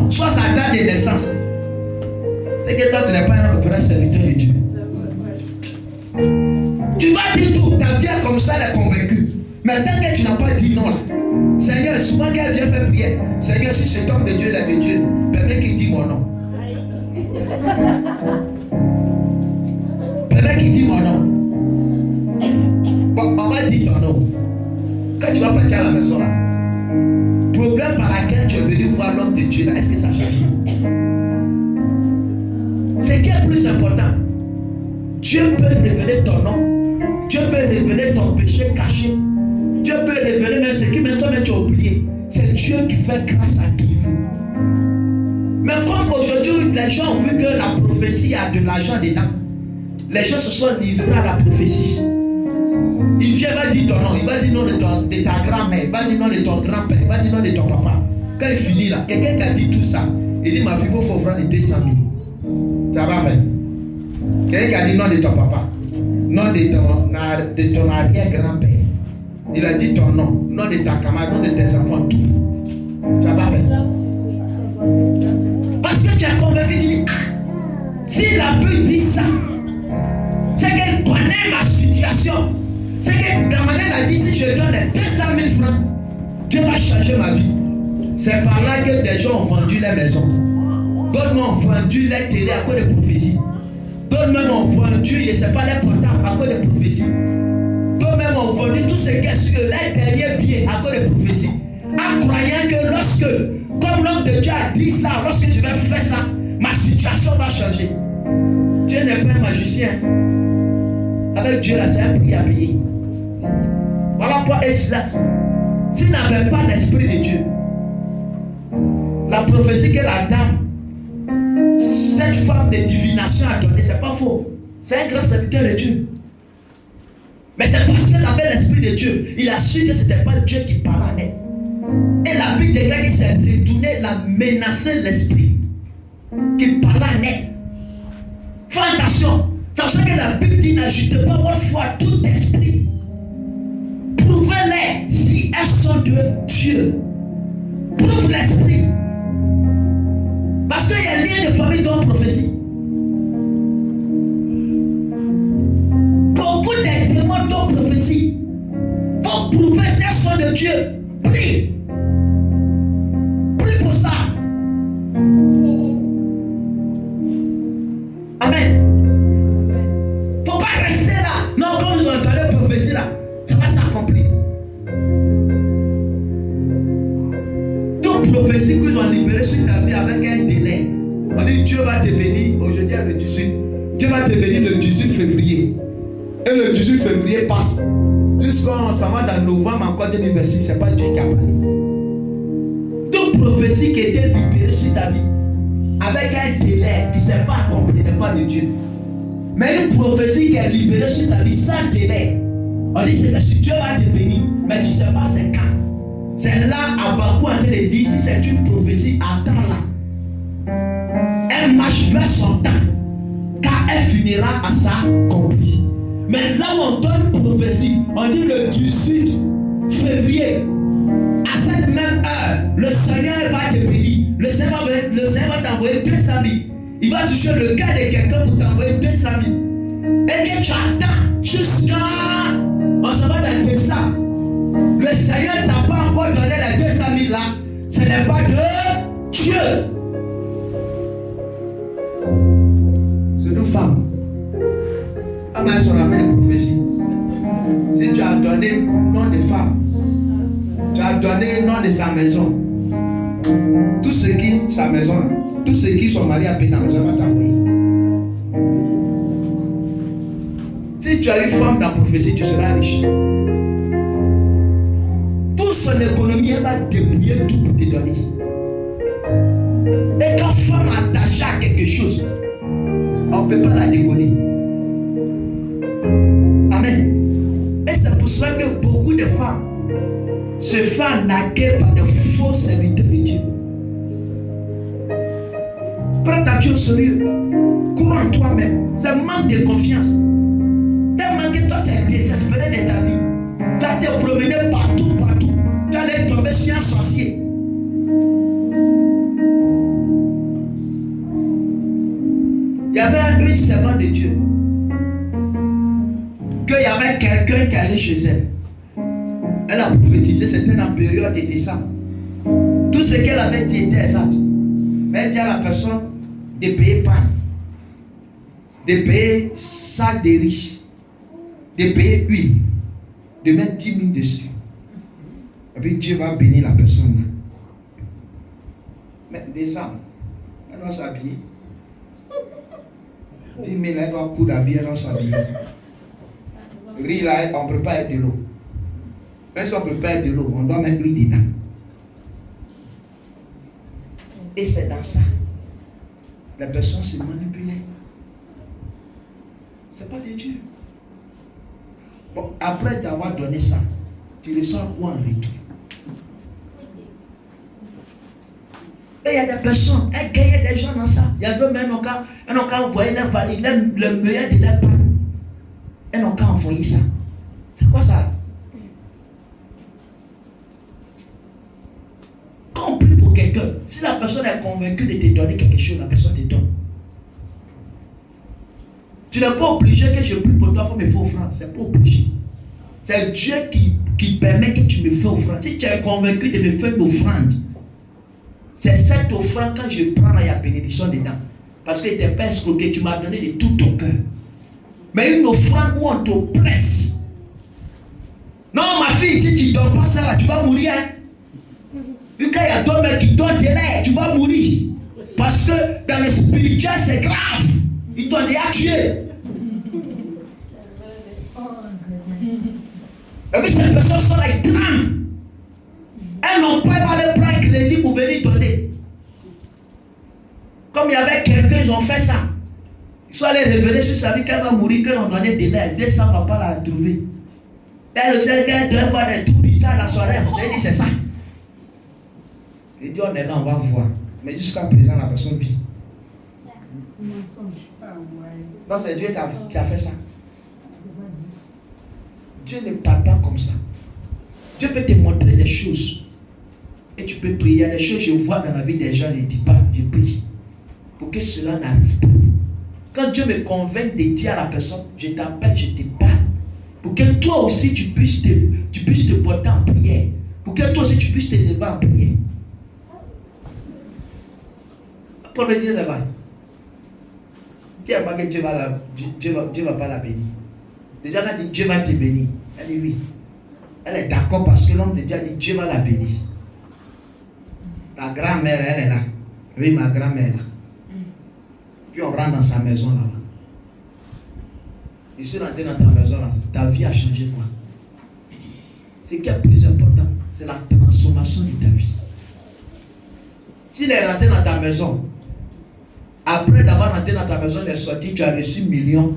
nom, soit sa date de naissance. C'est que toi, tu n'es pas un vrai serviteur de Dieu. Tu vas dire tout, ta vie comme ça, elle est convaincue. Mais tant que tu n'as pas dit non là, Seigneur, souvent quand Dieu fait prière, Seigneur, si cet homme de Dieu là de Dieu, permets qu'il dise mon nom. Permets qu'il dise mon nom. Bon, on va dire ton nom. Quand tu vas partir à la maison là, problème par laquelle tu es venu voir l'homme de Dieu là, est-ce que ça change? Ce qui est plus important, Dieu peut révéler ton nom, Dieu peut révéler ton péché caché, Dieu peut révéler même ce qui maintenant tu as oublié. C'est Dieu qui fait grâce à qui il veut. Mais comme aujourd'hui les gens ont vu que la prophétie a de l'argent dedans, les gens se sont livrés à la prophétie. Il vient, il va dire ton nom, il va dire nom de ta grand-mère, il va dire nom de ton grand-père, il va dire nom de ton papa. Quand il finit là, quelqu'un qui a dit tout ça, il dit ma fille, il faut offrir les 200 000. Ça va faire. Quelqu'un qui a dit nom de ton papa, nom de ton arrière-grand-père. Il a dit ton nom, nom de ta camarade, nom de tes enfants, tout. Ça va faire. Parce que tu as convaincu, tu dis, si la Bible dit ça, c'est qu'elle connaît ma situation. C'est que Gamaliel a dit, si je donne 200 000 francs, Dieu va changer ma vie. C'est par là que des gens ont vendu les maisons. D'autres m'ont vendu les télé à cause de prophéties. D'autres même ont vendu, je ne sais pas, les portables à cause de prophéties. D'autres même ont vendu tout ce qui est sur les derniers billets à cause de prophéties. En croyant que lorsque, comme l'homme de Dieu a dit ça, lorsque je vais faire ça, ma situation va changer. Dieu n'est pas un magicien. Avec Dieu là, c'est un prix à payer. Voilà pourquoi Silas, s'il n'avait pas l'esprit de Dieu, la prophétie que la dame, cette femme de divination a donnée, c'est pas faux. C'est un grand serviteur de Dieu. Mais c'est parce qu'elle avait l'esprit de Dieu. Il a su que ce n'était pas Dieu qui parlait à elle. Et la Bible déclare qu'il s'est retourné, il a menacé l'esprit qui parlait à elle. Fais attention. C'est pour ça que la Bible dit n'ajoutez pas votre foi à tout esprit. Prouvez-les si elles sont de Dieu. Prouve l'esprit. Parce qu'il y a lien de famille dans la prophétie. Beaucoup de démons dans la prophétie. Faut prouver si elles sont de Dieu. Prie. Prie pour ça. Amen. Faut pas rester là. Non, comme nous entendons la prophétie là, ça va s'accomplir. Toute prophétie que nous avons libérée sur ta vie avec un délai. On dit Dieu va te bénir aujourd'hui le 18. Dieu va te bénir le 18 février. Et le 18 février passe. Jusqu'en ça va dans novembre encore 2026. C'est pas Dieu qui a parlé. Toute prophétie qui était libérée sur ta vie avec un délai qui ne s'est pas accompli n'est pas de Dieu. Mais une prophétie qui est libérée sur ta vie sans délai, on dit c'est que si Dieu va te bénir, mais tu ne sais pas c'est quand. C'est là Habakkuk en train de dire si c'est une prophétie, attends-la. Elle marche vers son temps, car elle finira à s'accomplir. Mais là où on donne une prophétie, on dit le 18 février, à cette même heure, le Seigneur va te bénir. Le Seigneur va t'envoyer 200 000. Il va toucher le cœur de quelqu'un pour t'envoyer 200 000. Et que tu attends jusqu'à... On se va dans le ça. Le Seigneur n'a pas encore donné les 200 000 là. Ce n'est pas de Dieu. C'est une femme. Femme a son affaire de prophétie. Si tu as donné le nom de femme, tu as donné le nom de sa maison. Tous ceux qui sa maison, tous ceux qui sont mariés à peine dans la maison va t'envoyer. Si tu as une femme dans la prophétie, tu seras riche. Toute son économie, elle va débrouiller tout pour te donner. Et quand femme est attachée à quelque chose, on ne peut pas la déconner. Amen. Et c'est pour cela que beaucoup de femmes se font arnaquer par de faux serviteurs de Dieu. Prends ta vie au sérieux. Crois en toi-même. C'est un manque de confiance. Tellement que toi tu es désespéré de ta vie. Tu as été promené partout. Tu allais tomber sur un sorcier. Il y avait une servante de Dieu. Qu'il y avait quelqu'un qui allait chez elle. Elle a prophétisé, c'était en période de décembre. Tout ce qu'elle avait dit était exact. Mais elle dit à la personne de payer pain, de payer sac de riches, de payer huile, de mettre 10 000 dessus. Et puis Dieu va bénir la personne. Mais décembre, elle doit s'habiller. 10 000, elle doit coudre d'habiller, elle doit s'habiller. Riz là, on ne peut pas être de l'eau. Même si on ne peut pas être de l'eau, on doit mettre l'huile dedans. Et c'est dans ça. La personne se manipulée. C'est pas de Dieu. Bon, après t'avoir donné ça, tu reçois quoi en retour? Et il y a des personnes, elles gagnent des gens dans ça. Il y a d'autres, mais elles n'ont qu'à envoyer les valides, le meilleur de leur part. Elles n'ont qu'à envoyer ça. C'est quoi ça? Quand on prie pour quelqu'un, si la personne est convaincue de te donner quelque chose, la personne te donne. Tu n'es pas obligé que je prie pour toi, il faut me faire offrande. C'est pas obligé. C'est Dieu qui permet que tu me fais offrande. Si tu es convaincu de me faire une offrande, c'est cette offrande quand je prends, il y a bénédiction dedans. Parce que tu n'es pas escroqué, tu m'as donné de tout ton cœur. Mais une offrande où on te presse. Non, ma fille, si tu ne donnes pas ça, là, tu vas mourir. Hein? Et quand il y a d'autres mecs qui donnent de l'air, tu vas mourir. Parce que dans le spirituel, c'est grave. Ils t'ont déjà tué. Et puis ces personnes sont là, ils tremblent. Elles n'ont pas aller prendre crédit pour venir donner. Comme il y avait quelqu'un, ils ont fait ça. Ils sont allés révéler sur sa vie qu'elle va mourir, qu'elle a donné de l'air. 200 ne va pas la trouver. Elle sait qu'elle doit avoir des trucs bizarres la soirée. Vous avez dit, c'est ça. Il dit, on est là, on va voir. Mais jusqu'à présent, la personne vit. Non, c'est Dieu qui a fait ça. Dieu n'est pas comme ça. Dieu peut te montrer des choses. Et tu peux prier. Il y a des choses que je vois dans la vie des gens, je ne dis pas, je prie. Pour que cela n'arrive pas. Quand Dieu me convainc de dire à la personne, je t'appelle, je te parle. Pour que toi aussi tu puisses te porter en prière. Pour que toi aussi tu puisses te lever en prière. Prophétiser là-bas. Qui a pas que Dieu va pas la bénir? Déjà quand dit Dieu va te bénir, elle dit oui. Elle est d'accord parce que l'homme de Dieu a dit Dieu va la bénir. Ta grand-mère, elle est là. Oui, ma grand-mère là. Puis on rentre dans sa maison là-bas. Et si on rentre dans ta maison là, ta vie a changé quoi? Ce qui est plus important, c'est la transformation de ta vie. S'il est rentré dans ta maison, après d'avoir rentré dans ta maison, il est sorti, tu as reçu millions.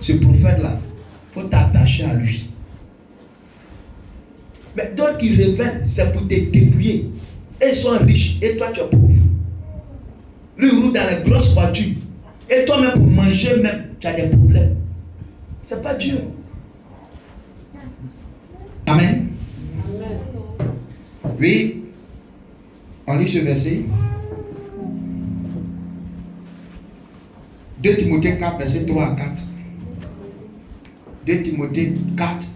Ce prophète-là, il faut t'attacher à lui. Mais d'autres qui révèlent, c'est pour te débrouiller. Et ils sont riches, et toi tu es pauvre. Lui roule dans les grosses voitures. Et toi-même, pour manger même, tu as des problèmes. C'est pas Dieu. Amen. Oui. On lit ce verset. 2 Timothée 4, verset 3 à 4. 2 Timothée 4,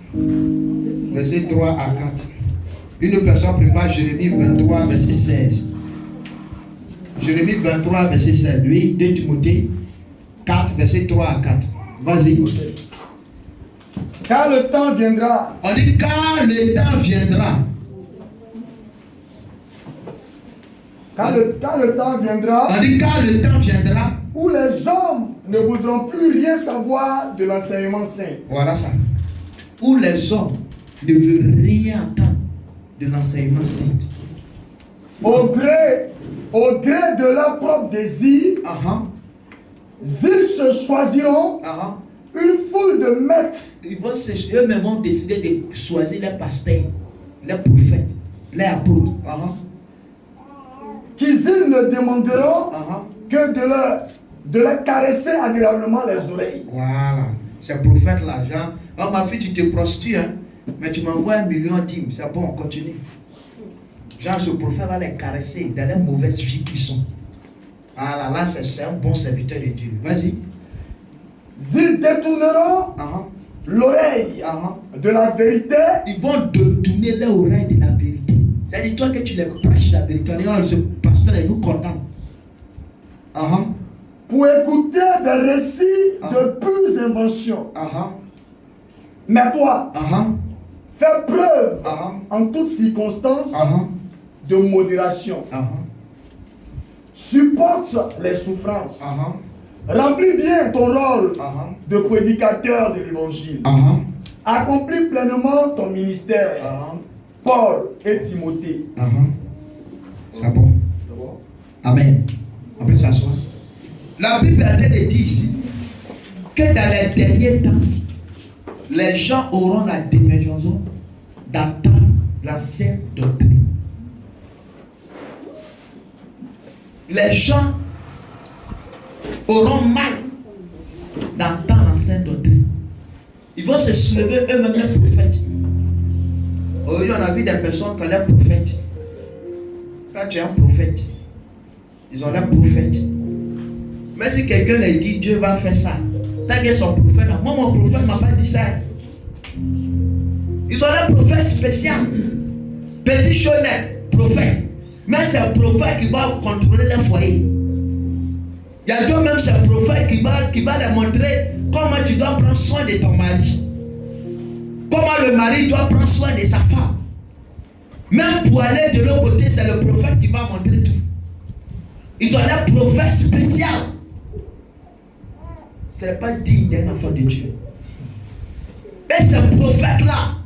verset 3 à 4. Une personne prépare Jérémie 23, verset 16. Jérémie 23, verset 16. Oui, 2 Timothée 4, verset 3 à 4. Vas-y. Car le temps viendra. On dit car le temps viendra. Car le temps viendra. On dit car le temps viendra. Où les hommes ne voudront plus rien savoir de l'enseignement saint. Voilà ça. Où les hommes ne veulent rien entendre de l'enseignement saint. Au gré de leur propre désir, ils se choisiront une foule de maîtres. Eux-mêmes vont décider de choisir les pasteurs, les prophètes, les apôtres. Qu'ils ne demanderont que de leur caresser agréablement les oreilles. Voilà. Ces prophètes-là, genre, oh ma fille, tu te prostitues, hein, mais tu m'envoies 1 million d'hymnes. C'est bon, on continue. Genre, ce prophète va les caresser dans les mauvaises vies qu'ils sont. Ah là, c'est un bon serviteur de Dieu. Vas-y. Ils détourneront l'oreille de la vérité. Ils vont détourner l'oreille de la vérité. C'est-à-dire, toi que tu les prêches la vérité, ce pasteur est nous content. Pour écouter des récits de pures inventions. Mais toi, fais preuve en toutes circonstances de modération. Supporte les souffrances. Remplis bien ton rôle de prédicateur de l'évangile. Accomplis pleinement ton ministère. Paul et Timothée. C'est bon. Amen. On peut s'asseoir. La Bible a dit ici que dans les derniers temps, les gens auront la démaison d'entendre la sainte doctrine. Les gens auront mal d'entendre la sainte doctrine. Ils vont se soulever eux-mêmes les prophètes. Aujourd'hui, on a vu des personnes qui ont l'air prophètes. Quand tu es un prophète, ils ont l'air prophètes. Mais si quelqu'un leur dit Dieu va faire ça, tant qu'ils sont prophètes, moi mon prophète ne m'a pas dit ça. Ils ont l'air prophètes spécial. Petit chonnet, prophète. Mais c'est un prophète qui va contrôler leur foyer. Il y a d'autres même, c'est un prophète qui va leur montrer comment tu dois prendre soin de ton mari. Comment le mari doit prendre soin de sa femme. Même pour aller de l'autre côté, c'est le prophète qui va montrer tout. Ils ont l'air prophètes spécial. Ce n'est pas digne d'un enfant de Dieu. Et ce prophète-là,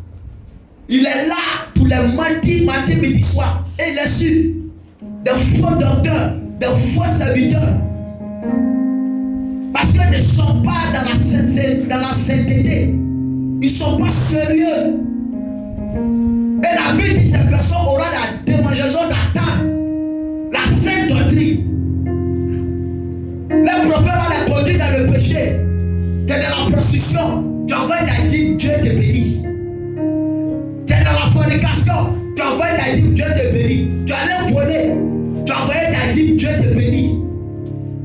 il est là pour les mentir, matin, midi, soir. Et il est sûr. Des faux docteurs, des faux serviteurs. Parce qu'ils ne sont pas dans la sainteté. Ils ne sont pas sérieux. Et la Bible dit que ces personnes auront la démangeaison d'attendre la sainte doctrine. Le prophète va les conduire dans le péché. Tu es dans la prostitution, tu envoies ta dîme, Dieu te bénit. Tu es dans la fornication, tu envoies ta dîme, Dieu te bénit. Tu allais voler, tu envoies ta dîme, Dieu te bénit.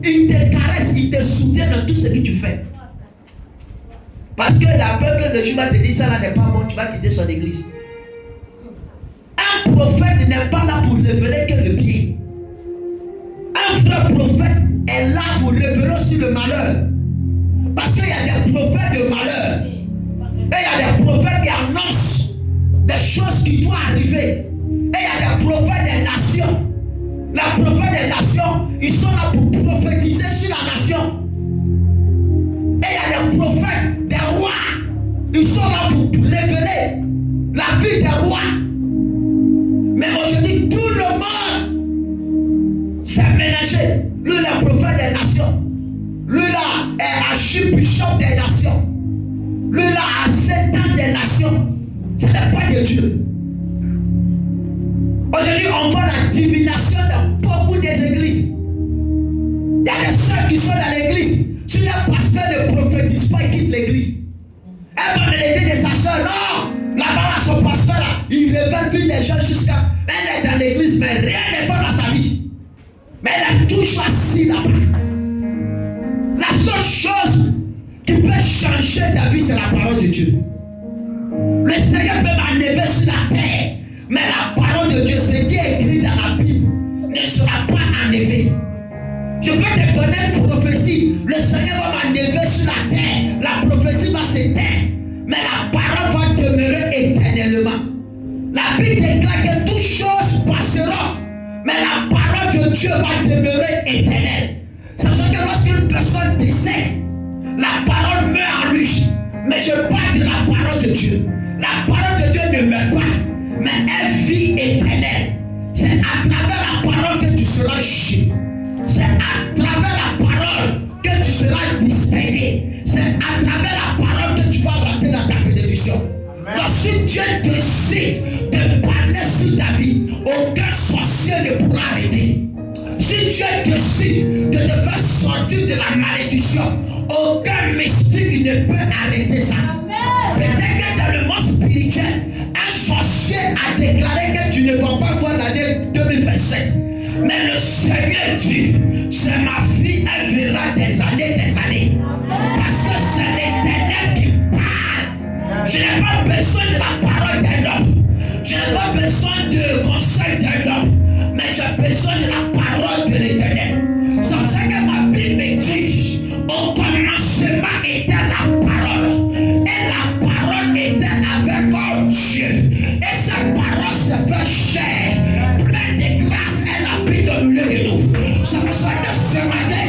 Il te caresse, il te soutient dans tout ce que tu fais. Parce que la peur que le jour va te dire ça là n'est pas bon, tu vas quitter son église. Un prophète n'est pas là pour révéler que le bien. Un vrai prophète est là pour révéler aussi le malheur. Parce qu'il y a des prophètes de malheur. Et il y a des prophètes qui annoncent des choses qui doivent arriver. Et il y a des prophètes des nations. Les prophètes des nations, ils sont là pour prophétiser sur la nation. Et il y a des prophètes des rois. Ils sont là pour révéler la vie des rois. Mais aujourd'hui, tout le monde s'est mélangé. Lui, le prophète des nations. Lui, là, est archibishop des nations. Lui, là, a 7 ans des nations. Ce n'est pas de Dieu. Aujourd'hui, on voit la divination dans beaucoup des églises. Il y a des soeurs qui sont dans l'église. Si le pasteur ne prophétise pas, il quitte l'église. Elle va dans l'église de sa soeur. Non! Là-bas, son pasteur, là, il révèle plus des gens jusqu'à. Elle est dans l'église, mais rien ne fait dans sa vie. Mais elle a toujours assis là-bas. La seule chose qui peut changer ta vie, c'est la parole de Dieu. Le Seigneur peut m'enlever sur la terre. Mais la parole de Dieu, ce qui est écrit dans la Bible, ne sera pas enlevé. Je peux te donner une prophétie. Le Seigneur va m'enlever sur la terre. La prophétie va s'éteindre. Mais la parole va demeurer éternellement. La Bible déclare que toutes choses passeront. Mais la parole de Dieu va demeurer éternelle. C'est pour ça que lorsqu'une personne décède, la parole meurt en lui. Mais je parle de la parole de Dieu. La parole de Dieu ne meurt pas. Mais elle vit éternelle. C'est à travers la parole que tu seras jugé. C'est à travers la parole que tu seras distingué. C'est à travers la parole que tu vas rentrer dans ta bénédiction. Donc si Dieu décide de parler sur ta vie, aucun sorcier ne pourra arrêter. Si Dieu décide de te faire sortir de la malédiction, aucun mystique ne peut arrêter ça. Peut-être que dans le monde spirituel, un sorcier a déclaré que tu ne vas pas voir l'année 2027. Mais le Seigneur dit, c'est Je n'ai pas besoin de la parole d'un homme. Je n'ai pas besoin de conseil d'un homme. Mais j'ai besoin de la parole de l'Éternel. C'est pour ça que ma Bible me dit, au commencement était la parole. Et la parole était avec Dieu. Et cette parole se fait chair. Pleine de grâce, elle habite au milieu de nous. C'est pour ça que ce matin,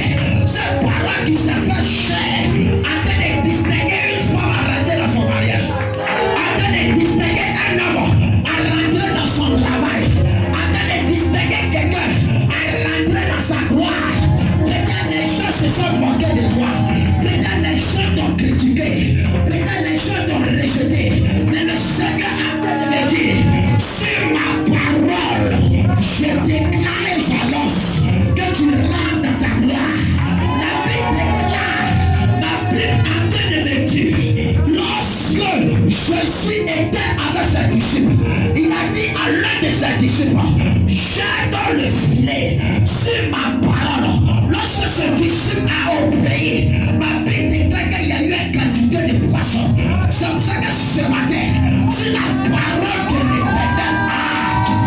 cette parole qui se fait chair, a fait de distinguer une femme à rentrer dans son mariage. A fait de distinguer un homme à rentrer dans son travail. A fait de distinguer quelqu'un à rentrer dans sa gloire. Peut-être les gens se sont moqués de toi. Peut-être les gens t'ont critiqué. Peut-être les gens t'ont rejeté. Mais le Seigneur a me dit, sur ma parole, je déclare et j'annonce que tu rentres dans ta gloire. La Bible déclare, ma Bible a train de me dire, lorsque Jésus était avec ses disciples, il a dit à l'un de ses disciples, jette le filet sur ma parole. Lorsque ce disciple a obéi, ma Bible déclare qu'il y a eu une quantité de poissons. C'est pour ça que ce matin, sur la parole de l'Éternel,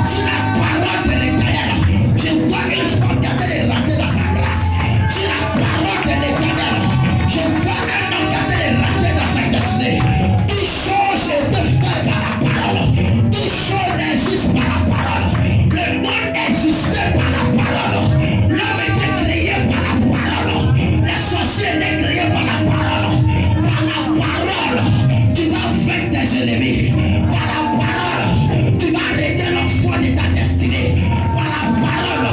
sur la parole de l'Éternel, je vois une femme qui a été rentrer dans sa grâce. Sur la parole de l'Éternel, je vois un homme qui a été rentrer dans sa destinée. Toutes choses étaient faites par la parole. Toutes choses existent par la parole. Le monde existait par la parole. L'homme était créé par la parole. Les sorciers étaient créés par la parole. Par la parole, tu vas vaincre tes ennemis. Par la parole, tu vas arrêter l'enfant de ta destinée. Par la parole,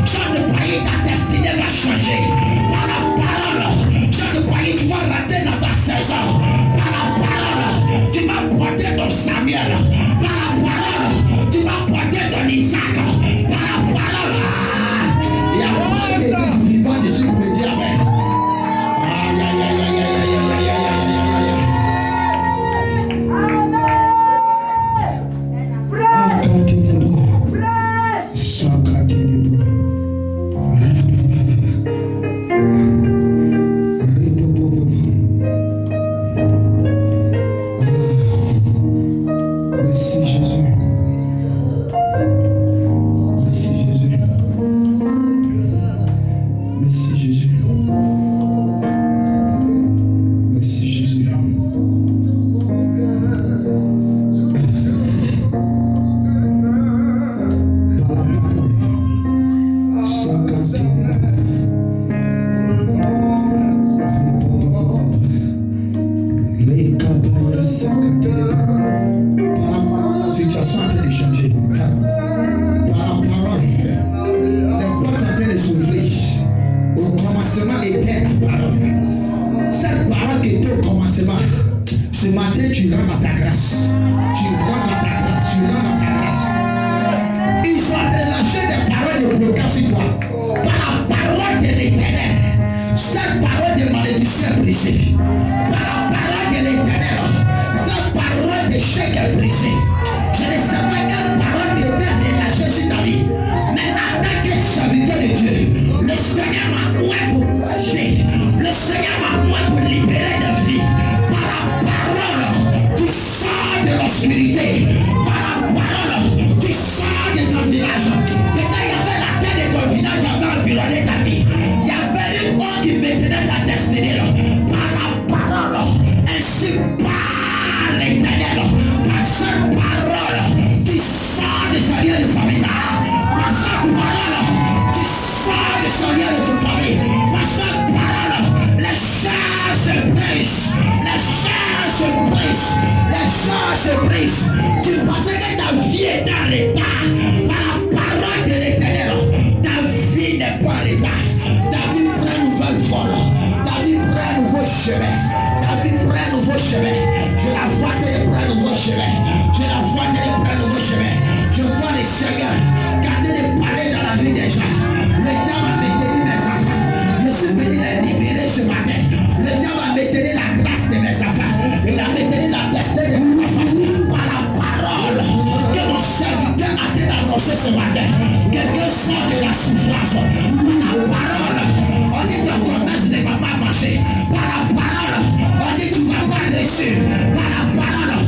chant de payer, ta destinée va changer. Par la parole, chant de payer, tu vas rentrer dans ta saison. Par la parole, tu vas porter ton Samuel. Par la parole, tu vas porter ton Isaac. Par la parole, il y a pas d'église vivante dessus pour me dire amen. Aïe, aïe, aïe, aïe, aïe, aïe, aïe, aïe, aïe, aïe, aïe. Merci Jésus. Merci Jésus. Merci Jésus. Merci Jésus. Situation en train de changer. Par la parole, les portes en train de s'ouvrir. Au commencement était la parole. Cette parole qui était au commencement, ce matin tu rentres dans ta grâce. Tu rentres dans ta grâce. Tu rentres dans ta grâce. Il faut relâcher des paroles de blocage sur toi. Par la parole de l'Éternel. Cette parole de malédiction est brisée. Par la parole de l'Éternel. Cette parole de chèque est brisée. Je ne sais pas quelle parole qui était relâchée sur ta vie. Mais en tant que serviteur de Dieu, le Seigneur m'a ouvert pour prêcher. Le Seigneur m'a ouvert pour libérer de vie. Par la parole, tu sors de l'obscurité. Par la parole, tu sors de ton village. Peut-être il y avait la terre de ton village qui avait environné ta vie. Il y avait une voix qui maintenait ta destinée. Par la parole, ainsi par l'Éternel. Par cette parole, tu sors de sa lieu de famille. Par cette parole, tu sors de sa lieu de sa famille. Par cette parole, les chars se brisent. Les chars se brisent. Les chars se brisent. Tu pensais que ta vie est en retard. Par la parole de l'Éternel, ta vie n'est pas en retard. Ta vie prend un nouvel vol. Ta vie prend un nouveau chemin. Ta vie prend un nouveau chemin. Je la vois qu'elle prend un nouveau chemin. Je la vois qu'elle prend un nouveau chemin. Je vois le Seigneur garder des palais dans la vie des gens. Le diable a maintenu mes enfants. Je suis venu les libérer ce matin. Le diable a maintenu la grâce de mes enfants. Il a maintenu la destinée de mes enfants. Par la parole que mon serviteur a été annoncé ce matin. Quelqu'un sort de la souffrance. Par la parole, on dit ton commerce ne va pas marcher. Par la parole, on dit tu ne vas pas réussir. Par la parole,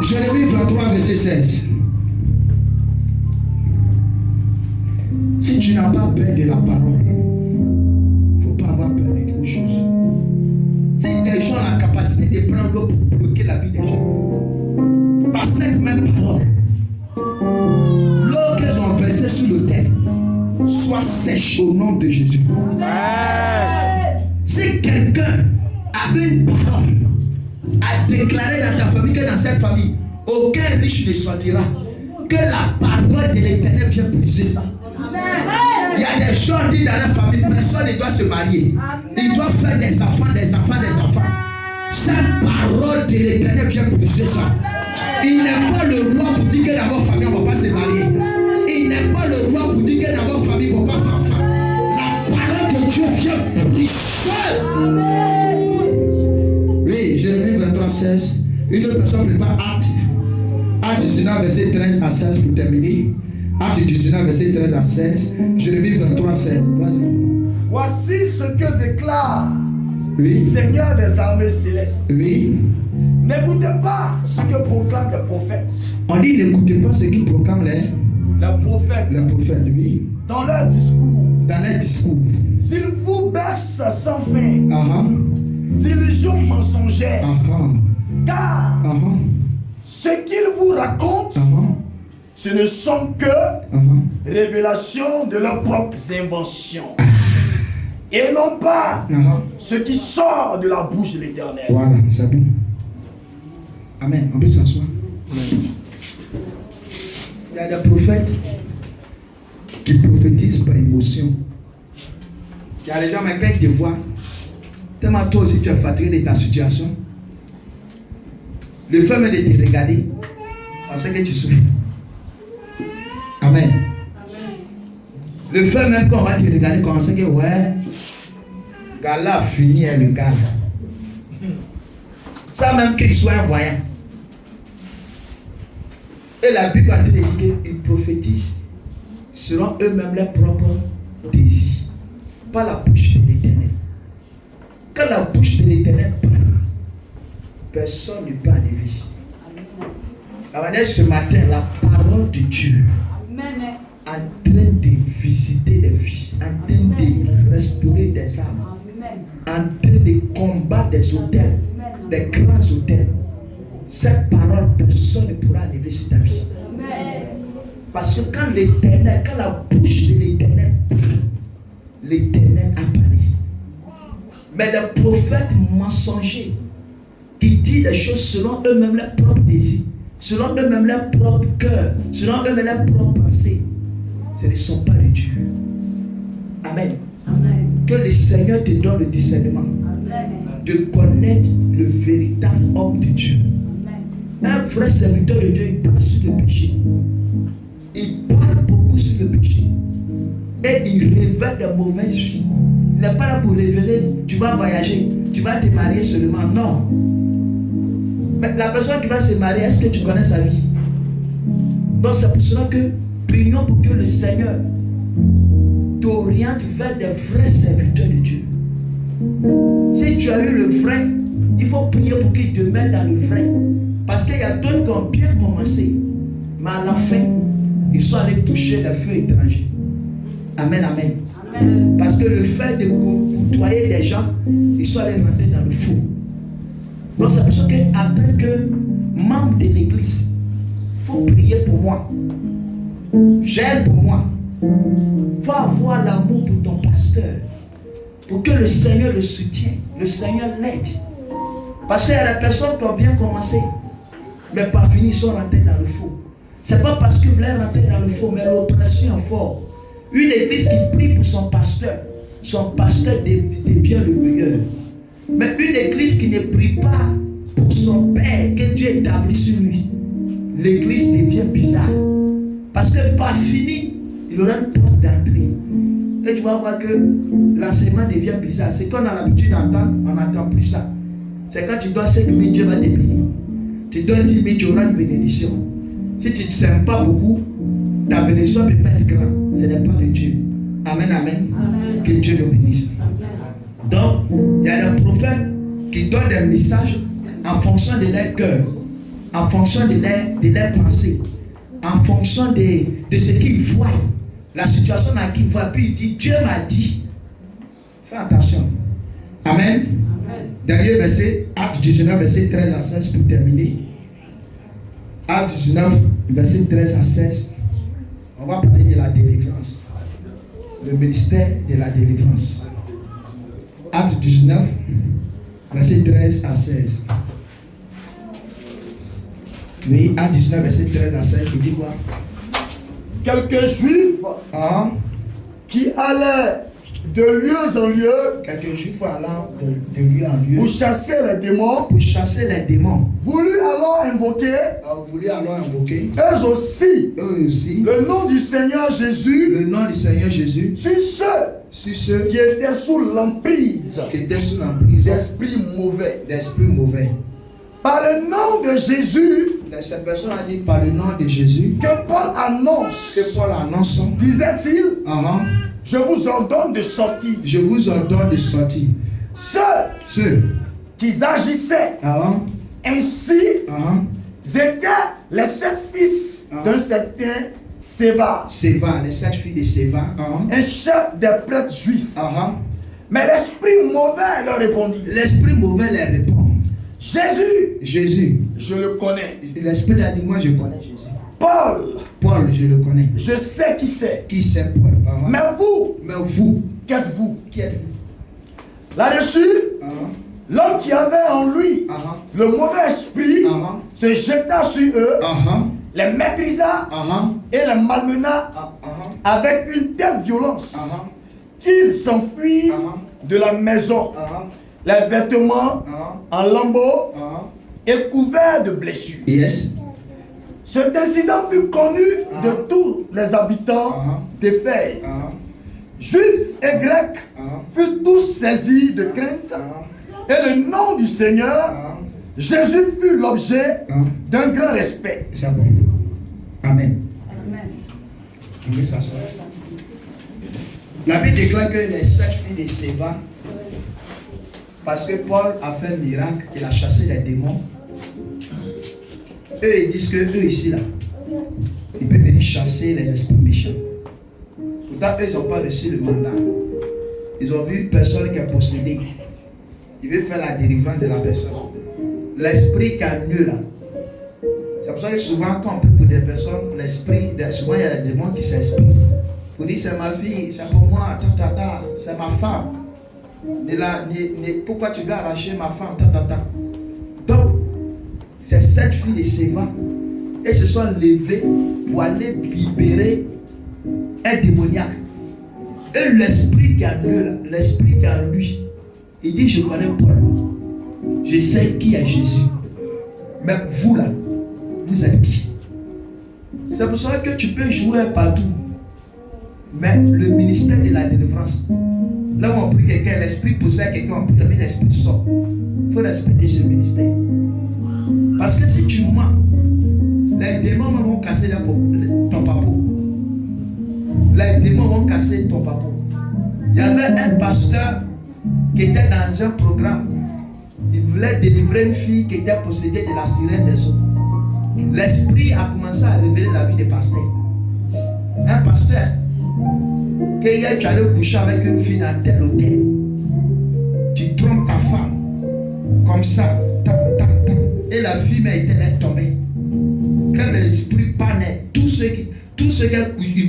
Jérémie 23, verset 16. Si tu n'as pas peur de la parole, il ne faut pas avoir peur d'autre chose. Si des gens ont la capacité de prendre l'eau pour bloquer la vie des gens, par cette même parole, l'eau qu'ils ont versée sur l'autel soit sèche au nom de Jésus. Si quelqu'un a une parole à déclarer dans ta famille, que dans cette famille, aucun riche ne sortira, que la parole de l'Éternel vient briser ça. Il y a des gens qui dans la famille, personne ne doit se marier. Ils doivent faire des enfants, des enfants, des enfants. Cette parole de l'Éternel vient briser ça. Il n'est pas le roi pour dire que dans votre famille, on ne va pas se marier. Il n'est pas le roi pour dire que dans votre famille, on ne va pas faire enfant. La parole de Dieu vient briser. Oui, Jérémie 23, 16. Une autre personne prépare Acte 19, verset 13 à 16 pour terminer. Acte 19, verset 13 à 16. Jérémie 23, 16. Vas-y. Voici ce que déclare oui. Seigneur des armées célestes. Oui. N'écoutez pas ce que proclament les prophètes. On dit n'écoutez pas ce qu'ils proclament les prophètes. Les prophètes, oui. Dans leur discours. Dans leur discours. S'ils vous bercent sans fin. D'illusions mensongères. Car ce qu'ils vous racontent, ce ne sont que révélations de leurs propres inventions. Et non pas ce qui sort de la bouche de l'Éternel. Voilà, c'est bon. Amen. On peut s'asseoir. Il y a des prophètes qui prophétisent par émotion. Il y a des gens, mais quand ils te voient, tellement toi aussi tu es fatigué de ta situation, le fait même de te regarder, on sait que tu souffres. Amen. Le fait même qu'on va te regarder, on sait que ouais, le gars là a fini, le gars là. Sans même qu'il soit un voyant. Et la Bible a dit qu'ils prophétisent selon eux-mêmes leurs propres désirs, pas la bouche de l'Éternel. Quand la bouche de l'Éternel parle, personne ne peut enlever. Amen. Ce matin, la parole de Dieu est en train de visiter les vies, en train de restaurer des âmes, en train de combattre des hôtels, des grands hôtels. Cette parole, personne ne pourra enlever sur ta vie. Parce que quand l'Éternel, quand la bouche de l'Éternel parle, l'Éternel a parlé. Mais les prophètes mensongers qui disent les choses selon eux-mêmes leurs propres désirs, selon eux-mêmes leur propre cœur, selon eux-mêmes leurs propres pensées, ce ne sont pas de Dieu. Amen. Amen. Que le Seigneur te donne le discernement. Amen. De connaître le véritable homme de Dieu. Amen. Un vrai serviteur de Dieu, il parle sur le péché. Il parle beaucoup sur le péché. Et il révèle de mauvaises vies. Il n'est pas là pour révéler, tu vas voyager, tu vas te marier seulement. Non. Mais la personne qui va se marier, est-ce que tu connais sa vie? Donc c'est pour cela que prions pour que le Seigneur t'oriente vers des vrais serviteurs de Dieu. Si tu as eu le vrai, il faut prier pour qu'il te mette dans le vrai. Parce qu'il y a d'autres qui ont bien commencé, mais à la fin, ils sont allés toucher les feux étrangers. Amen, amen. Amen. Parce que le fait de côtoyer des gens, ils sont allés rentrer dans le fou. Donc c'est pour ça qu'en tant que membre de l'église, il faut prier pour moi. Gêne pour moi. Il faut avoir l'amour pour ton pasteur. Pour que le Seigneur le soutienne, le Seigneur l'aide. Parce qu'il y a des personnes qui ont bien commencé, mais pas fini, ils sont rentrés dans le faux. Ce n'est pas parce qu'ils voulaient rentrer dans le faux, mais l'oppression est forte. Une église qui prie pour son pasteur devient le meilleur. Mais une église qui ne prie pas pour son père, que Dieu établit sur lui, l'église devient bizarre. Parce que pas fini, il aura une porte d'entrée. Et tu vas voir que l'enseignement devient bizarre. C'est qu'on a l'habitude d'entendre, on n'entend plus ça. C'est quand tu dois 5 000, Dieu va te bénir. Tu dois 10 000, tu auras une bénédiction. Si tu ne sèmes pas beaucoup, ta bénédiction ne peut pas être grande. Ce n'est pas de Dieu. Amen, amen. Amen. Que Dieu nous bénisse. Amen. Donc, il y a des prophètes qui donnent des messages en fonction de leur cœur, en fonction de leur pensée, en fonction de ce qu'ils voient, la situation dans laquelle ils voient. Puis il dit, Dieu m'a dit. Fais attention. Amen. Amen. Dernier verset, Acte 19, verset 13 à 16 pour terminer. Acte 19, verset 13 à 16. On va parler de la délivrance. Le ministère de la délivrance. Acte 19, verset 13 à 16. Oui, Acte 19, verset 13 à 16, il dit quoi? Quelques juifs qui allaient de lieu en lieu, quelques juifs allant de lieu en lieu pour chasser les démons, voulu alors invoquer eux aussi le nom du Seigneur Jésus, sur ceux qui étaient sous l'emprise d'esprits mauvais. Par le nom de Jésus, cette personne a dit par le nom de Jésus que Paul annonce, disait-il, je vous ordonne de sortir. Ceux qui agissaient ainsi étaient les 7 fils d'un certain Séva, les 7 filles de Séva, un chef des prêtres juifs. Mais l'esprit mauvais leur répondit. Jésus, je le connais. L'esprit a dit, moi je connais Jésus. Paul, je le connais. Je sais qui c'est. Qui c'est Paul? Mais vous, qui êtes-vous? Là-dessus, l'homme qui avait en lui le mauvais esprit se jeta sur eux, les maîtrisa et les malmena avec une telle violence qu'il s'enfuit de la maison, les vêtements en lambeaux et couverts de blessures. Yes. Cet incident fut connu de tous les habitants d'Éphèse. Juifs et Grecs furent tous saisis de crainte, et le nom du Seigneur, Jésus fut l'objet d'un grand respect. C'est bon. Amen. On va s'asseoir. La Bible déclare que les 7 filles de Séva, parce que Paul a fait un miracle, il a chassé les démons. Eux, ils disent que eux ici, là, ils peuvent venir chasser les esprits méchants. Pourtant, eux, ils n'ont pas reçu le mandat. Ils ont vu une personne qui est possédée. Ils veulent faire la délivrance de la personne. L'esprit qui a lieu là. C'est pour ça que souvent, quand on prie pour des personnes, l'esprit, souvent il y a des démons qui s'expriment. Pour dire c'est ma fille, c'est pour moi, c'est ma femme. Pourquoi tu veux arracher ma femme, Donc, ces 7 filles de Séva, elles se sont levées pour aller libérer un démoniaque. Et l'esprit qui a lieu, l'esprit qui a lui, il dit je connais Paul, je sais qui est Jésus. Mais vous là, vous êtes qui? C'est pour ça que tu peux jouer partout. Mais le ministère de la délivrance, là où on prie quelqu'un, l'esprit possède quelqu'un, on prie, l'esprit sort. Il faut respecter ce ministère. Parce que si tu mens, les démons vont casser ton papeau. Les démons vont casser ton papeau. Il y avait un pasteur qui était dans un programme. Il voulait délivrer une fille qui était possédée de la sirène des eaux. L'esprit a commencé à révéler la vie des pasteurs. Un pasteur, quand tu allais coucher avec une fille dans tel hôtel, tu trompes ta femme, comme ça, et la fille est tombée. Quand l'esprit parlait, tous ceux qui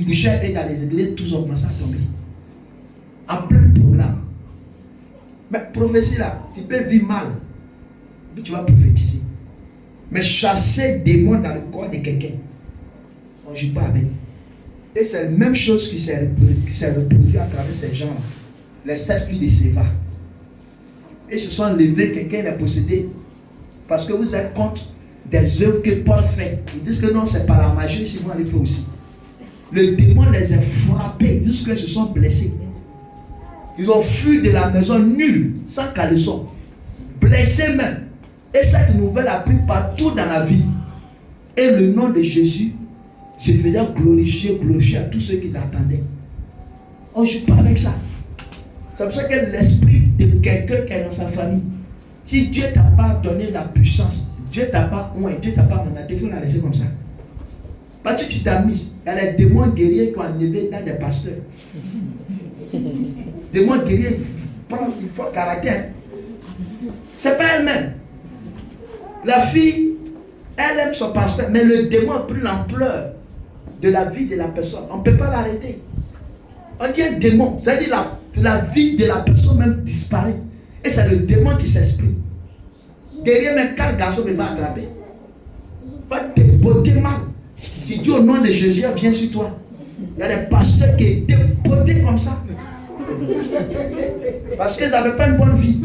couchaient dans les églises, tous ont commencé à tomber. En plein programme. Mais prophétie là, tu peux vivre mal, mais tu vas prophétiser. Mais chasser des démons dans le corps de quelqu'un, on ne joue pas avec. Et c'est la même chose qui s'est reproduite à travers ces gens-là. Les 7 filles de Séva. Ils se sont levés, quelqu'un les possédé. Parce que vous êtes contre des œuvres que Paul fait. Ils disent que non, c'est pas la magie, sinon on les fait aussi. Le démon les a frappés jusqu'à ce qu'ils se sont blessés. Ils ont fui de la maison nulle, sans caleçon. Blessés même. Et cette nouvelle a pris partout dans la vie. Et le nom de Jésus se faisait glorifier à tous ceux qui attendaient. On ne joue pas avec ça. C'est pour ça que l'esprit de quelqu'un qui est dans sa famille, si Dieu ne t'a pas donné la puissance, Dieu ne t'a pas Dieu ne t'a pas mandaté, il faut la laisser comme ça. Parce que tu t'as mis, il y a des démons guerriers qui ont enlevé dans des pasteurs. Démons guerriers, il faut caractère. C'est pas elle-même. La fille, elle aime son pasteur, mais le démon a pris l'ampleur de la vie de la personne. On ne peut pas l'arrêter. On dit un démon, c'est-à-dire la vie de la personne même disparaît. Et c'est le démon qui s'exprime. Derrière mes 4 garçons ne va attraper. Pas te botter mal. Tu dis au nom de Jésus, viens sur toi. Il y a des pasteurs qui étaient bottés comme ça. Parce qu'ils n'avaient pas une bonne vie.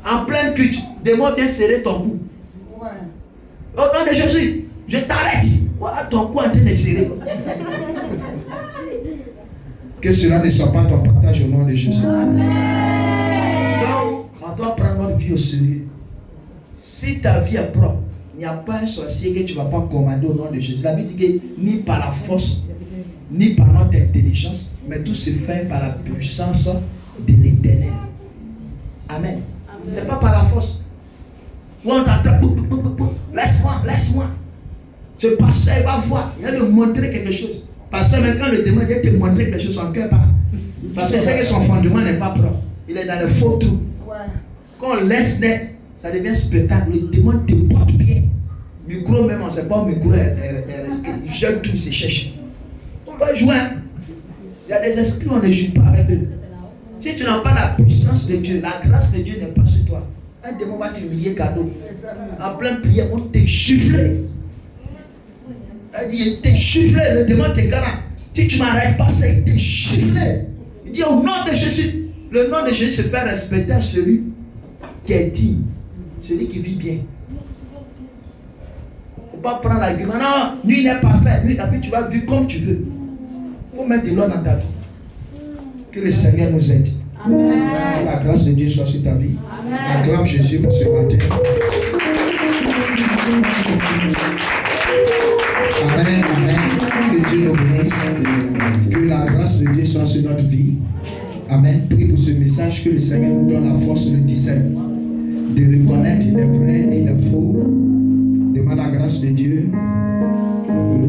En plein culte, démon vient serrer ton cou. Au nom de Jésus, je t'arrête. Voilà ton cou en train de serrer. Que cela ne soit pas ton partage au nom de Jésus. Donc, on doit prendre notre vie au sérieux. Si ta vie est propre, il n'y a pas un sorcier que tu ne vas pas commander au nom de Jésus. La Bible dit que ni par la force, ni par notre intelligence, mais tout se fait par la puissance de l'Éternel. Amen. Ce n'est pas par la force. Où on t'attrape, laisse-moi. Ce pasteur, il va voir, il va te montrer quelque chose. Parce que même quand le démon vient te montrer quelque chose, son cœur part. Parce que c'est que son fondement n'est pas propre. Il est dans le faux trou. Quand on laisse net, ça devient spectacle. Le démon te porte bien. Micro même, on ne sait pas où le micro est resté. Il gère tout, il se cherche. On va jouer. Il y a des esprits, on ne joue pas avec eux. Si tu n'as pas la puissance de Dieu, la grâce de Dieu n'est pas sur toi. Un démon va t'humilier cadeau. En pleine prière, on te chiffler. Il te chifflé, le démon te garde. Si tu ne m'arrêtes pas, c'est il te chifflé. Il Il dit au nom de Jésus. Le nom de Jésus se fait respecter à celui qui est digne, celui qui vit bien. Il ne faut pas prendre l'argument, non, lui n'est pas fait, lui, tu vas vivre comme tu veux. Il faut mettre de l'ordre dans ta vie. Que le Seigneur nous aide. Amen. Que la grâce de Dieu soit sur ta vie. Acclame Jésus pour ce matin. Amen, amen. Que Dieu nous bénisse. Que la grâce de Dieu soit sur notre vie. Amen. Prie pour ce message, que le Seigneur nous donne la force de discernement, de reconnaître les vrais et les faux. Demande la grâce de Dieu. Que le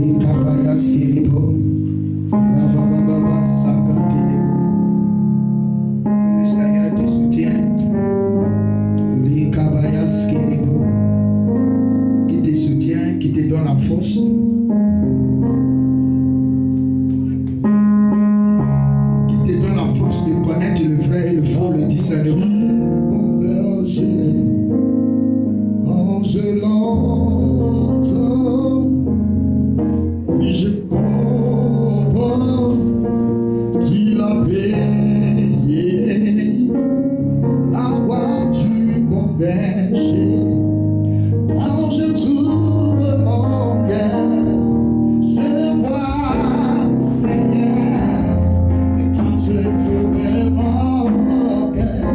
Seigneur te soutienne. Qui te soutient, qui te donne la force. De connaître le vrai et le faux, le discernement. Mon berger, ange l'entend, et je comprends qu'il a payé la voix du bon berger. Quand je trouve mon cœur, je vois le Seigneur, et quand je trouve mon cœur,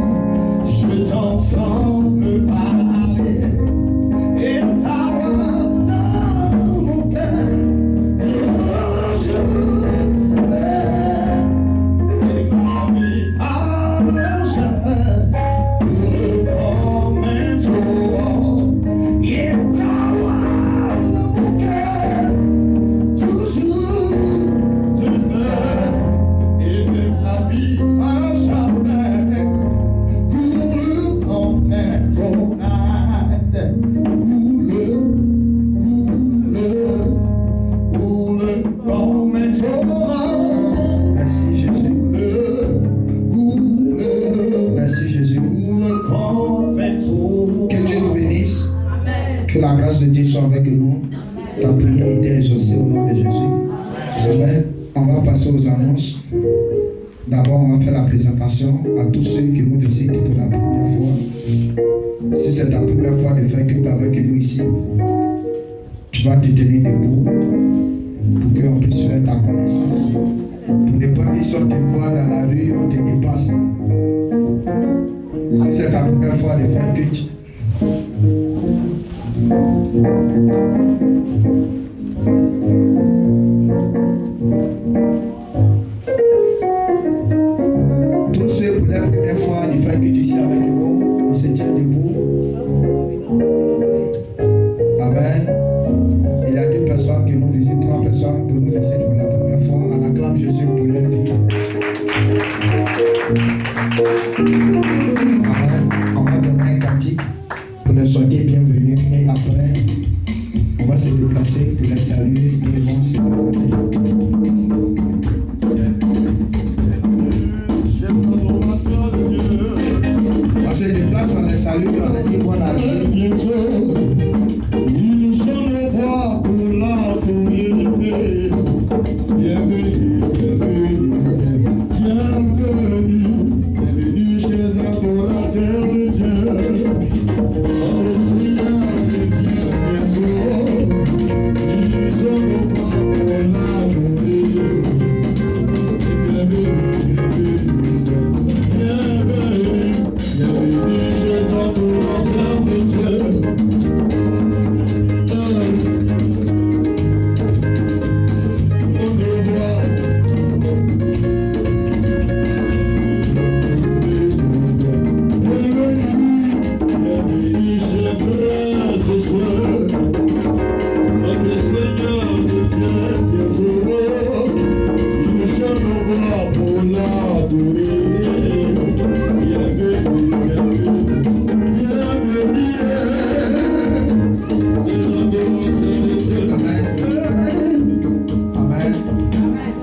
je t'entends me parler, et ta voix dans mon cœur, toujours se lève, et ma vie à jamais, pour le promettre, et ta voix dans mon cœur, toujours se lève, et même la vie à jamais, pour le promettre, Merci Jésus. Merci Jésus. Que Dieu nous bénisse. Que la grâce de Dieu soit avec nous. Ta prière est exaucée au nom de Jésus. Amen. On va passer aux annonces. D'abord, on va faire la présentation à tous ceux qui nous visitent pour la première fois. Si c'est ta première fois de faire culte avec nous ici, tu vas te tenir debout pour qu'on puisse faire ta connaissance. Pour ne pas que si on te voit dans la rue, on te dépasse. Si c'est ta première fois de faire culte, tous ceux pour la première fois de faire culte ici avec nous, on se tient debout. Amen. Il y a 2 personnes qui nous visitent, 3 personnes qui nous visitent pour la première fois. On acclame Jésus pour leur vie. Amen. On va donner un cantique pour les souhaiter bienvenue et après, on va se déplacer pour les saluer et ils vont se présenter. On se déplace, on les salue, on les dit bon arrivée. Bienvenue chez un adorateur de Dieu. Oh Seigneur, bientôt. Ils sont nos pas pour l'adorer. Bienvenue chez un adorateur de Dieu.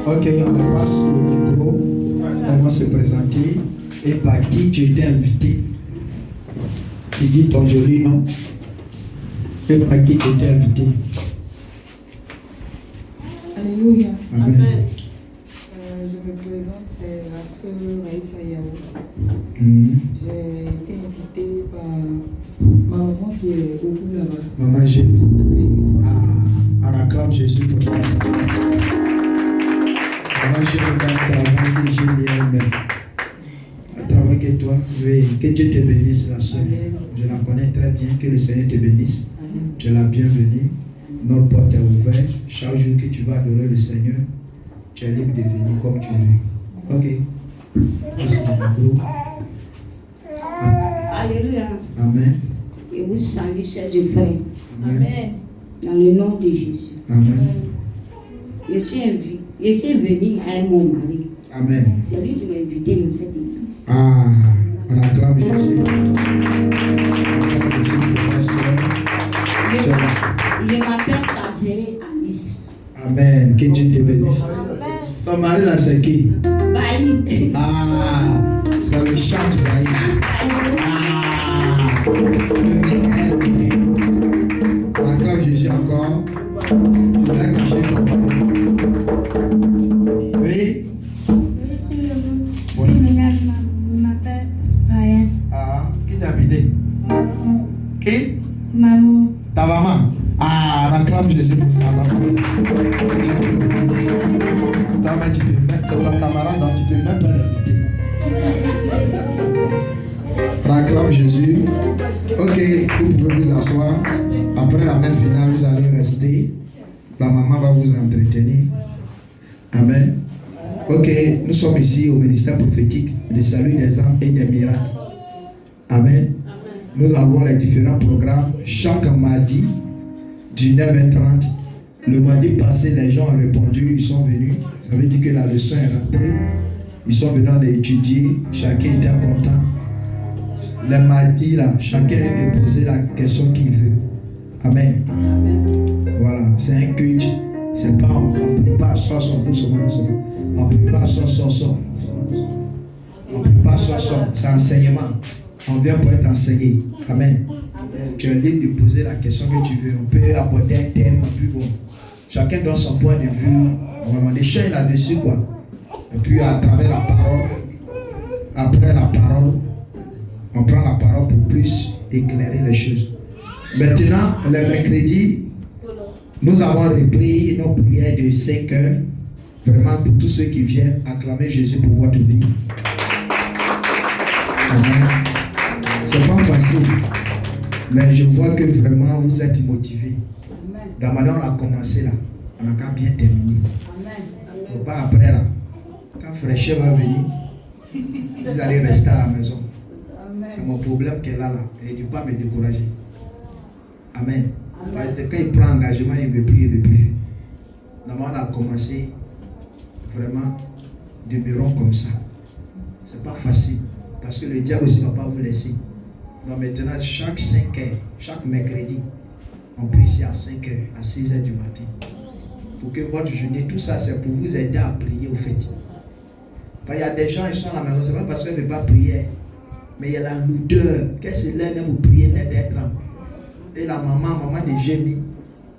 Ok, on leur passe le micro. Elles vont se présenter. Et par qui tu étais invité? Tu dis ton joli nom. Et par qui tu étais invité? Alléluia. Amen. Je me présente, c'est la sœur Raïssa Yao. J'ai été invitée par ma maman qui est au bout là-bas. Maman Jémi. On acclame Jésus pour toi. Maman Jémi dans le travail que Jémi elle-même. Le travail que toi, oui, que Dieu te bénisse la sœur. Je la connais très bien, que le Seigneur te bénisse. Tu es la bienvenue. Notre porte est ouverte. Chaque jour que tu vas adorer le Seigneur, tu es libre de venir comme tu veux. Ok. Alléluia. Amen. Et vous salue, chers frères. Amen. Dans le nom de Jésus. Amen. Je suis venu avec mon mari. Amen. C'est lui qui m'a invité dans cette église. Ah, on acclame Jésus. On acclame Jésus pour ta sœur. Je m'appelle Kazere Alice. Amen. Que Dieu te bénisse. Ton mari là, c'est qui? Baï. Ah, ça le chante Baï. Ah, on acclame Jésus encore. Tu l'as caché ton mari. Oui? Je m'appelle Ryan. Ah, qui t'a invité? Qui? Maman. Ta maman? Ah, on acclame Jésus pour ça. Dieu te bénisse. Toi, mais tu peux mettre ton camarade, donc tu peux même pas l'inviter. On acclame Jésus. Ok, vous pouvez vous asseoir. Après la messe finale, vous allez rester. La maman va vous entretenir. Amen. Ok, nous sommes ici au ministère prophétique de salut des âmes et des miracles. Amen. Nous avons les différents programmes chaque mardi, 19h30. Le mardi passé, les gens ont répondu, ils sont venus. Ça veut dire que la leçon est rentrée. Ils sont venus d'étudier, chacun était content. Le mardi, là, chacun a déposé la question qu'il veut. Amen. Voilà, c'est un culte. C'est pas, on ne prie pas soit doucement. On ne prie pas soit. On ne prie pas soit. C'est enseignement. On vient pour être enseigné. Amen. Tu es libre de poser la question que tu veux. On peut aborder un thème plus bon. Chacun donne son point de vue. On échange là-dessus, quoi. Et puis à travers la parole, après la parole, on prend la parole pour plus éclairer les choses. Maintenant, le mercredi, nous avons repris nos prières de 5 heures. Vraiment pour tous ceux qui viennent acclamer Jésus pour votre vie. Amen. C'est pas facile. Mais je vois que vraiment vous êtes motivés. La manière dont on a commencé là, on a qu'à bien terminer. Il ne faut pas après là. Quand Fraîcheur va venir, vous allez rester à la maison. C'est mon problème qu'elle a là. Elle ne dit pas me décourager. Amen. Parce que quand il prend engagement, il ne veut plus. Normalement, on a commencé vraiment demeurons comme ça. C'est pas facile. Parce que le diable aussi ne va pas vous laisser. Donc maintenant, chaque 5 heures, chaque mercredi, on prie ici à 5 heures, à 6 heures du matin. Pour que votre journée, tout ça, c'est pour vous aider à prier au fait. Il y a des gens, ils sont à la maison, c'est pas parce qu'ils ne veulent pas prier. Mais il y a la lourdeur. Qu'est-ce que c'est là pour prier d'être là? Et la maman de Jémi,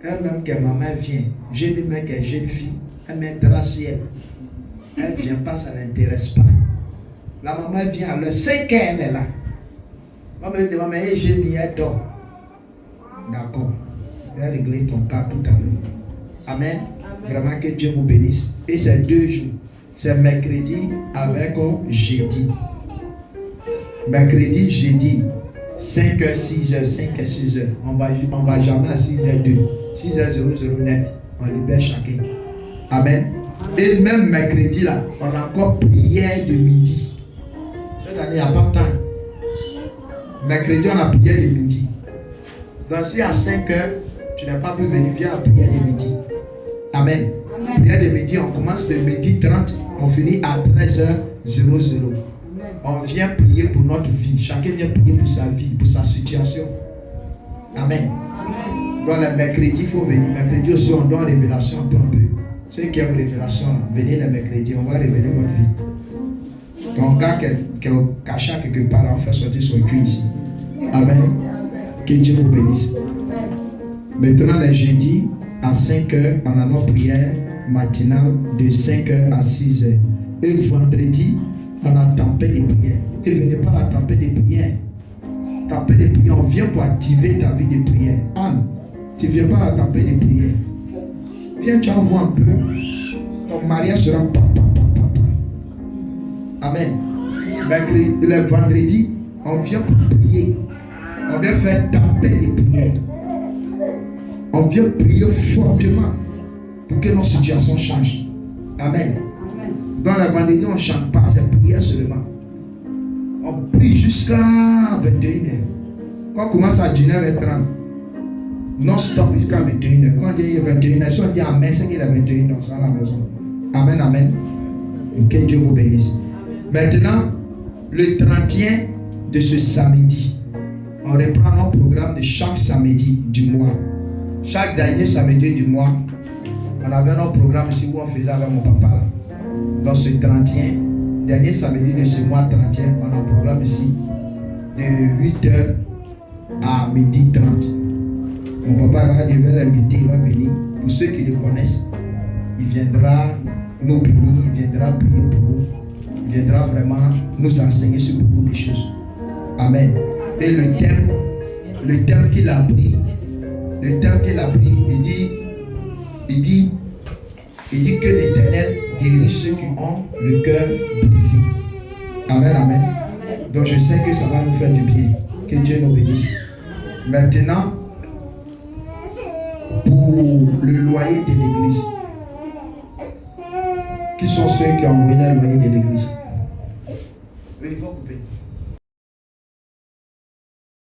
elle-même que maman vient, Jémi même qu'elle est jeune fille, elle mettra si elle ne vient pas, ça ne l'intéresse pas. La maman vient à l'heure 5 heures, elle est là. Maman me dit, maman, Jémi, elle dort. D'accord. Je vais régler ton cas tout à l'heure. Amen. Vraiment que Dieu vous bénisse. Et c'est 2 jours. C'est mercredi avec jeudi. Mercredi, jeudi. 5h, 6h, 5h, 6h. On va jamais à 6h2. 6h00 net. On libère chacun. Amen. Et même mercredi là, on a encore prière de midi. Cette année, il n'y a pas de temps. Mercredi, on a prière de midi. Donc si à 5h, tu n'as pas pu venir, viens à prière de midi. Amen. Prière de midi, on commence de midi 30, on finit à 13h00. On vient prier pour notre vie. Chacun vient prier pour sa vie, pour sa situation. Amen. Donc le mercredi, il faut venir. Mercredi aussi, on donne révélation un peu. Ceux qui aiment révélation, venez le mercredi, on va révéler votre vie. Ton gars qui est caché quelque part, on fait sortir son cul ici. Amen. Que Dieu vous bénisse. Maintenant, les jeudis, à 5h, on a notre prière matinale de 5h à 6h. Et vendredi, on a tempête des prières. Il ne venait pas à la tempête des prières. Tempête des prières, on vient pour activer ta vie de prière. Anne, tu ne viens pas à la tempête des prières. Viens, tu en vois un peu. Ton mariage sera papa. Amen. Le vendredi, on vient pour prier. On vient faire tempête des prières. On vient prier fortement pour que nos situations changent. Amen. Dans la vendredi, on ne chante pas, c'est prière seulement. On prie jusqu'à 21h. Quand on commence à 19h30, non-stop jusqu'à 21h. Quand il y a 21h, si on dit Amen, c'est qu'il est 21h, on sera à la maison. Amen, amen. Que Dieu vous bénisse. Maintenant, le 31 de ce samedi, on reprend notre programme de chaque samedi du mois. Chaque dernier samedi du mois, on avait notre programme ici où on faisait avec mon papa. Dans ce 31, dernier samedi de ce mois 31, on a un programme ici de 8h à 12h30. Mon papa il va l'inviter, il va venir. Pour ceux qui le connaissent, il viendra nous bénir, il viendra prier pour nous. Il viendra vraiment nous enseigner sur beaucoup de choses. Amen. Et le thème qu'il a pris, il dit que l'Éternel dirige ceux qui ont le cœur brisé. Amen, amen. Donc je sais que ça va nous faire du bien. Que Dieu nous bénisse. Maintenant, pour le loyer de l'église. Qui sont ceux qui ont envoyé le loyer de l'église?